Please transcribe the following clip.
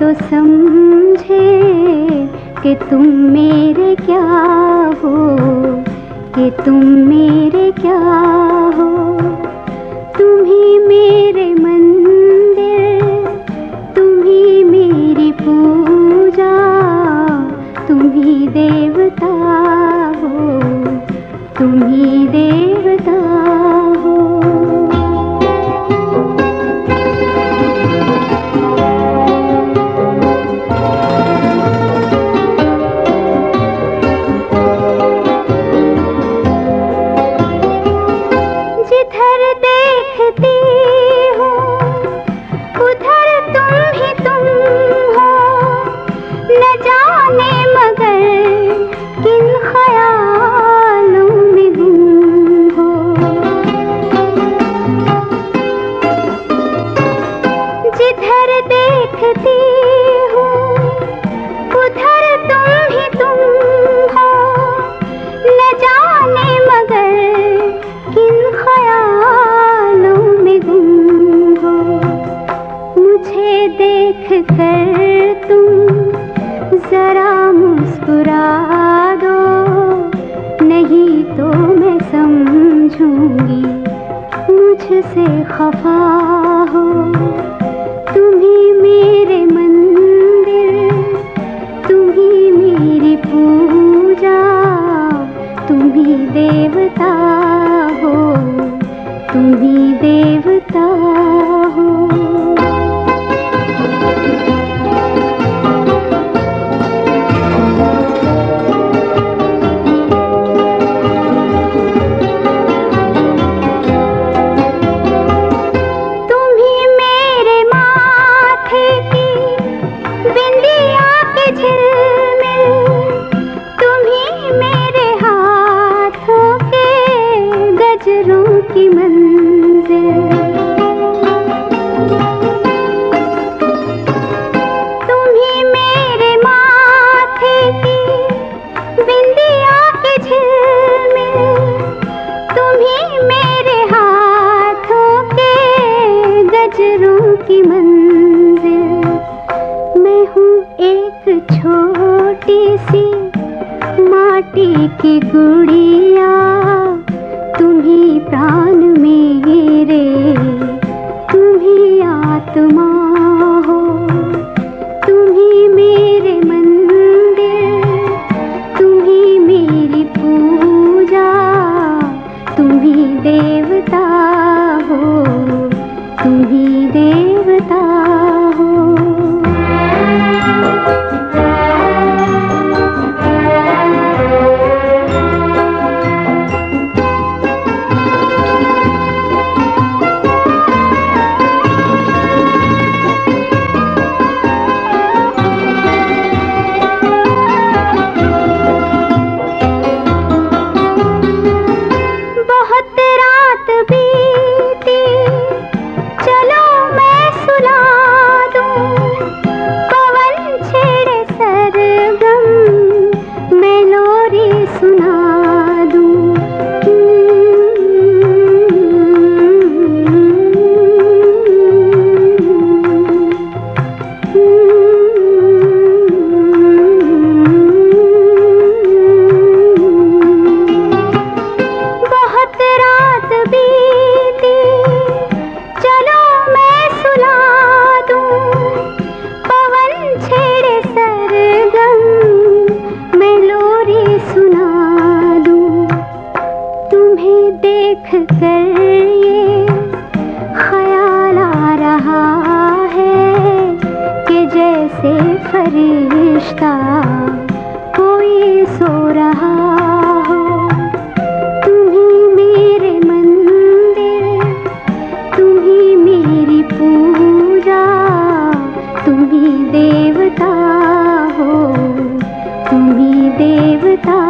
तो समझे कि तुम मेरे क्या हो, कि तुम मेरे क्या हो। तुम ही मेरे मंदिर, तुम ही मेरी पूजा, तुम ही देवता हो, तुम ही देवता हो। जिधर देखती हूँ उधर तुम ही तुम हो, न जाने मगर किन ख्यालों में गुम हो। जिधर देखती हूँ उधर तुम ही तुम हो, न जाने मगर किन ख्यालों में गुम हो। मुझे देख कर तुम जरा मुस्कुरा दो, नहीं तो मैं समझूंगी मुझसे खफा हो। तुम ही मेरे मंदिर, तुम ही मेरी पूजा, तुम ही देवता हो, तुम ही देवता हो। तुम ही मेरे माथे की बिंदिया के झिलमिल, तुम ही मेरे हाथों के गजरों की मंजिल। तुम ही मेरे माथे की बिंदिया के झिलमिल, तुम ही मेरे हाथों के गजरों की मंजिल। मैं हूँ एक छोटी सी माटी की गुड़िया, तुम ही प्राण मेरे, तुम ही आत्मा हो। तुम ही मेरे मंदिर, तुम ही मेरी पूजा, तुम ही देवता हो, तुम ही देवता हो। बहुत रात बीती, चलो मैं सुला दूं, पवन छेड़े सरगम, मैं लोरी सुना दूं। बहुत रात बीती, चलो मैं सुला दूं, पवन छेड़े सरगम, मैं लोरी सुना दूं। तुम्हें देख कर ये ख्याल आ रहा है कि जैसे फरिश्ता कोई सो रहा हो। तुम ही मेरे मंदिर, तुम ही मेरी पूजा, तुम ही देवता हो, तुम ही देवता